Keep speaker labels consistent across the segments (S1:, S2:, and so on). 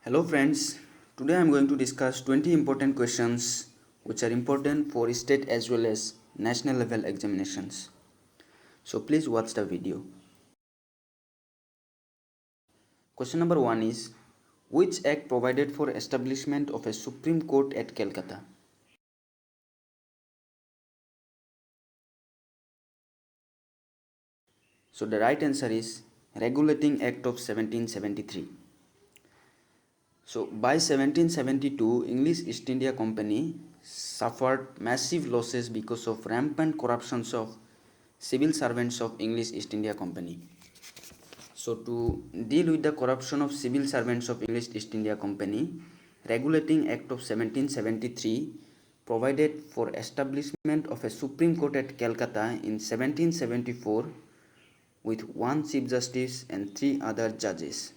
S1: Hello friends, today I am going to discuss 20 important questions which are important for state as well as national level examinations. So please watch the video. Question number 1 is, which act provided for establishment of a Supreme Court at Calcutta? So the right answer is Regulating Act of 1773. So by 1772, English East India Company suffered massive losses because of rampant corruptions of civil servants of English East India Company. So to deal with the corruption of civil servants of English East India Company, Regulating Act of 1773 provided for establishment of a Supreme Court at Calcutta in 1774 with one Chief Justice and three other judges.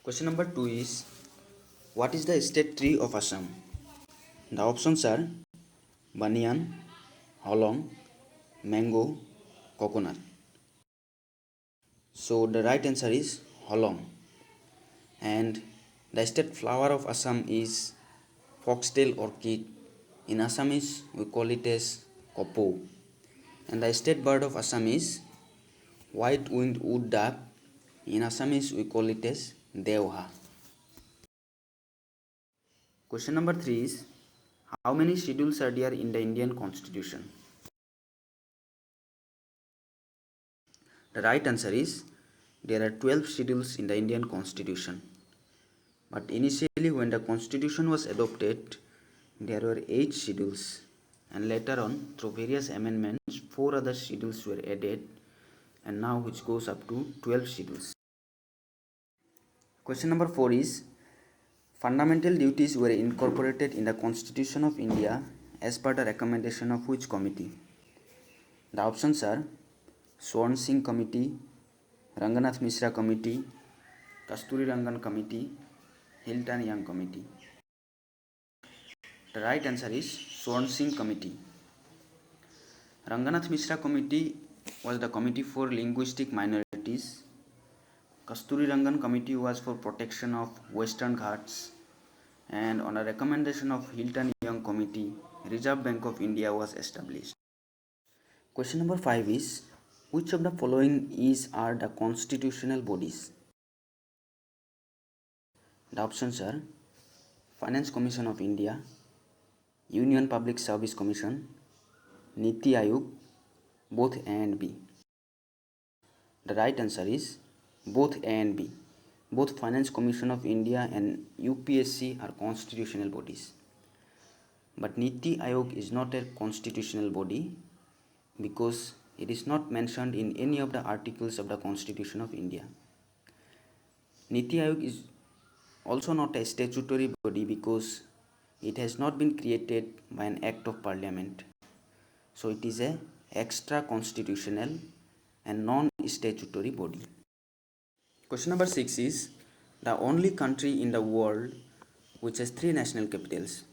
S1: Question number 2 is, what is the state tree of Assam? The options are banyan, holong, mango, coconut. So the right answer is holong. And the state flower of Assam is foxtail orchid. In Assamese we call it as kopo. And the state bird of Assam is white-winged wood duck. In Assamese we call it as devha. Question number 3 is, how many schedules are there in the Indian Constitution? The right answer is there are 12 schedules in the Indian Constitution. But initially when the Constitution was adopted, there were 8 schedules, and later on through various amendments 4 other schedules were added, and now which goes up to 12 schedules. Question number 4 is, fundamental duties were incorporated in the Constitution of India as per the recommendation of which committee? The options are Swan Singh Committee, Ranganath Mishra Committee, Kasturi Rangan Committee, Hilton Young Committee. The right answer is Swan Singh Committee. Ranganath Mishra Committee was the committee for linguistic minorities. Kasturi Rangan Committee was for protection of Western Ghats, and on a recommendation of Hilton Young Committee, Reserve Bank of India was established. Question number 5 is, which of the following are the constitutional bodies? The options are Finance Commission of India, Union Public Service Commission, Niti Aayog, both A and B. The right answer is both A and B. Both Finance Commission of India and UPSC are constitutional bodies. But Niti Aayog is not a constitutional body because it is not mentioned in any of the articles of the Constitution of India. Niti Aayog is also not a statutory body because it has not been created by an act of parliament. So it is a extra constitutional and non-statutory body. Question number 6 is, the only country in the world which has 3 national capitals.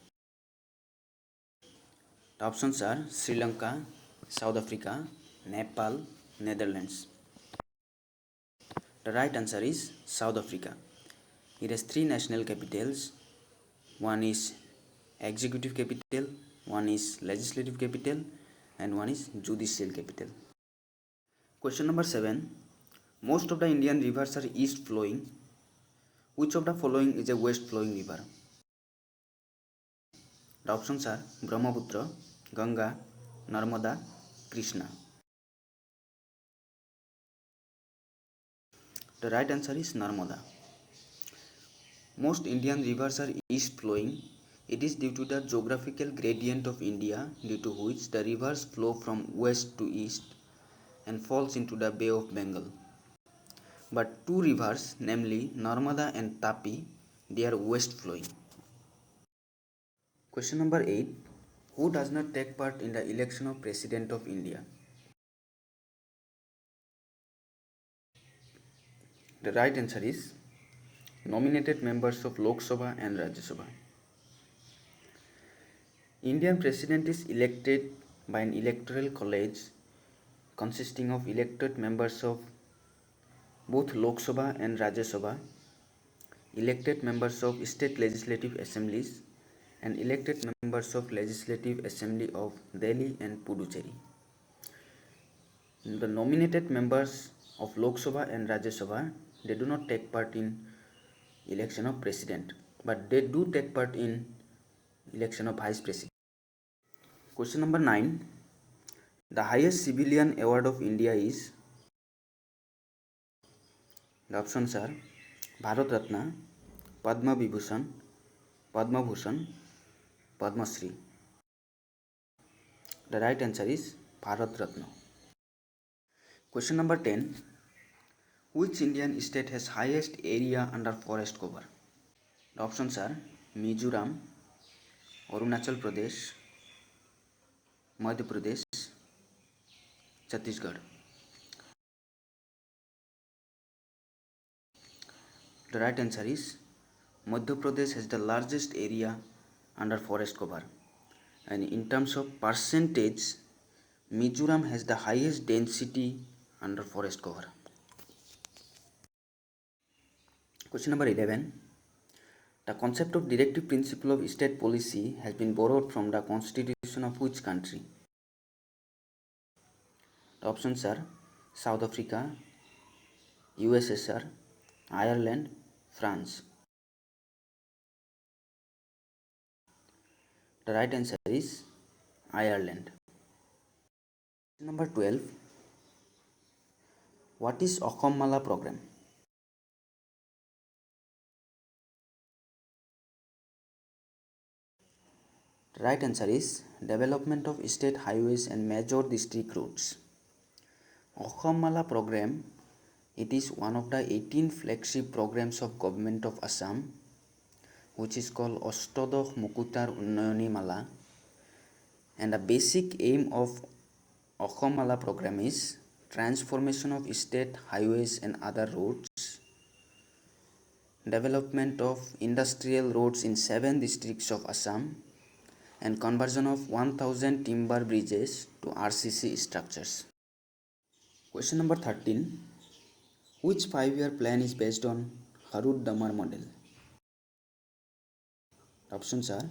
S1: The options are Sri Lanka, South Africa, Nepal, Netherlands. The right answer is South Africa. It has 3 national capitals. One is executive capital, one is legislative capital, and one is judicial capital. Question number 7. Most of the Indian rivers are east flowing. Which of the following is a west flowing river? The options are Brahmaputra, Ganga, Narmada, Krishna. The right answer is Narmada. Most Indian rivers are east flowing. It is due to the geographical gradient of India, due to which the rivers flow from west to east and falls into the Bay of Bengal. But 2 rivers, namely Narmada and Tapi, they are west flowing. Question number 8. Who does not take part in the election of President of India? The right answer is nominated members of Lok Sabha and Rajya Sabha. Indian President is elected by an electoral college consisting of elected members of both Lok Sabha and Rajya Sabha, elected members of state legislative assemblies, and elected members of Legislative Assembly of Delhi and Puducherry. The nominated members of Lok Sabha and Rajya Sabha, they do not take part in election of president, but they do take part in election of vice president. Question number 9. The highest civilian award of India is? The options are Bharat Ratna, Padma Vibhushan, Padma Bhushan, Padma Shri. The right answer is Bharat Ratna. Question number 10. Which Indian state has highest area under forest cover? The options are Mizoram, Arunachal Pradesh, Madhya Pradesh, Chhattisgarh. The right answer is Madhya Pradesh has the largest area under forest cover, and in terms of percentage, Mizoram has the highest density under forest cover. Question number 11. The concept of directive principle of state policy has been borrowed from the constitution of which country? The options are South Africa, USSR, Ireland, France. The right answer is Ireland. Number 12. What is Akkam Mala program? The right answer is development of state highways and major district roads. Akkam Mala program, it is one of the 18 flagship programs of Government of Assam, which is called Ashtodosh Mukutar Unnayani Mala, and the basic aim of Akkam Mala program is transformation of state highways and other roads, development of industrial roads in 7 districts of Assam, and conversion of 1000 timber bridges to RCC structures. Question number 13. Which 5-year plan is based on Harud-Damar model? Options are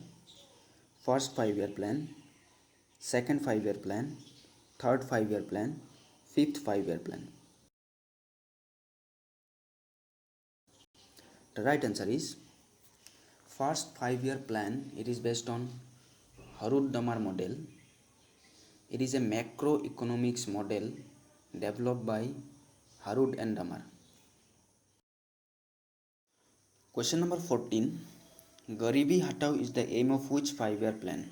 S1: first 5-year plan, second 5-year plan, third 5-year plan, fifth 5-year plan. The right answer is first 5-year plan. It is based on Harud-Damar model. It is a macroeconomics model developed by Harud and Damar. Question number 14. Garibi Hatao is the aim of which 5-year plan?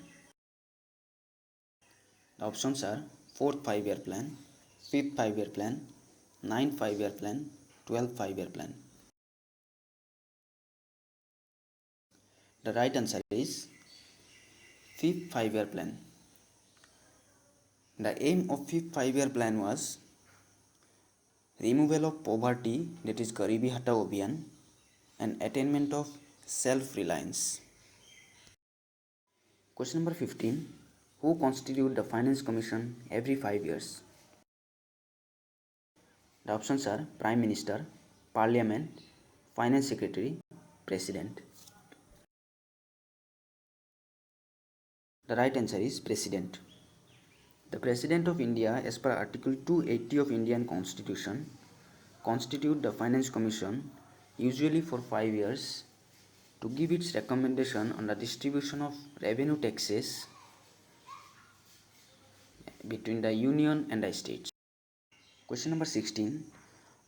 S1: The options are 4th 5-year plan, 5th 5-year plan, 9th 5-year plan, 12th 5-year plan. The right answer is 5th 5-year plan. The aim of 5th 5-year plan was removal of poverty, that is Garibi Hatao Abhiyan, and attainment of self-reliance. Question number 15. Who constitute the Finance Commission every 5 years? The options are Prime Minister, Parliament, Finance Secretary, President. The right answer is President. The President of India, as per Article 280 of Indian Constitution, constitute the Finance Commission usually for 5 years to give its recommendation on the distribution of revenue taxes between the Union and the states. Question number 16.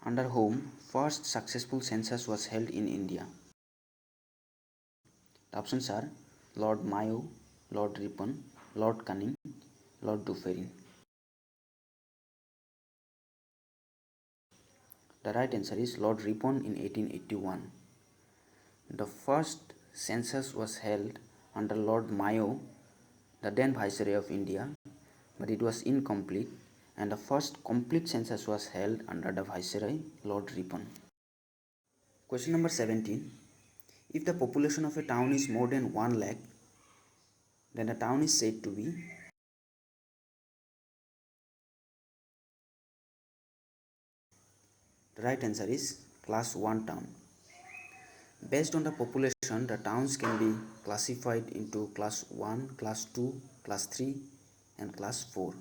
S1: Under whom first successful census was held in India? The options are Lord Mayo, Lord Ripon, Lord Canning, Lord Dufferin. The right answer is Lord Ripon in 1881. The first census was held under Lord Mayo, the then Viceroy of India, but it was incomplete, and the first complete census was held under the Viceroy, Lord Ripon. Question number 17. If the population of a town is more than 1 lakh, then the town is said to be? The right answer is class 1 town. Based on the population, the towns can be classified into class 1, class 2, class 3 and class 4.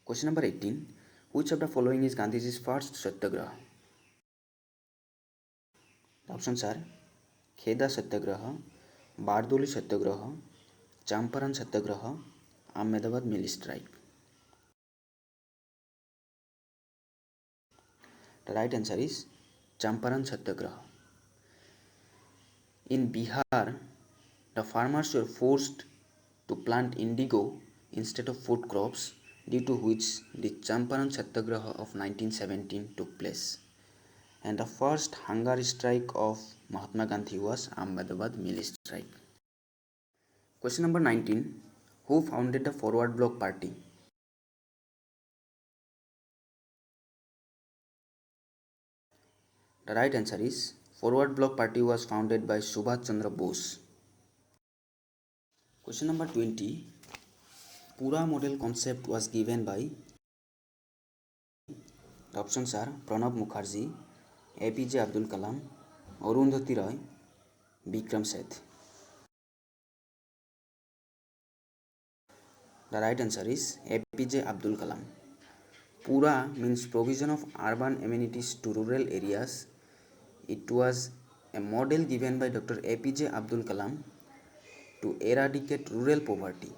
S1: Question number 18. Which of the following is Gandhiji's first Satyagraha? The options are Kheda Satyagraha, Bardoli Satyagraha, Champaran Satyagraha, Ahmedabad Mill Strike. The right answer is Champaran Satyagraha. In Bihar, the farmers were forced to plant indigo instead of food crops, due to which the Champaran Satyagraha of 1917 took place. And the first hunger strike of Mahatma Gandhi was Ahmedabad Mill Strike. Question number 19. Who founded the Forward Bloc Party? The right answer is Forward Bloc Party was founded by Subhash Chandra Bose. Question number 20. Pura model concept was given by. The options are Pranab Mukherjee, APJ Abdul Kalam, Arundhati Roy, Bikram Seth. The right answer is APJ Abdul Kalam. Pura means provision of urban amenities to rural areas. It was a model given by Dr. APJ Abdul Kalam to eradicate rural poverty,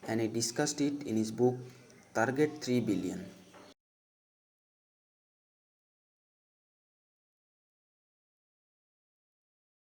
S1: and he discussed it in his book Target 3 Billion.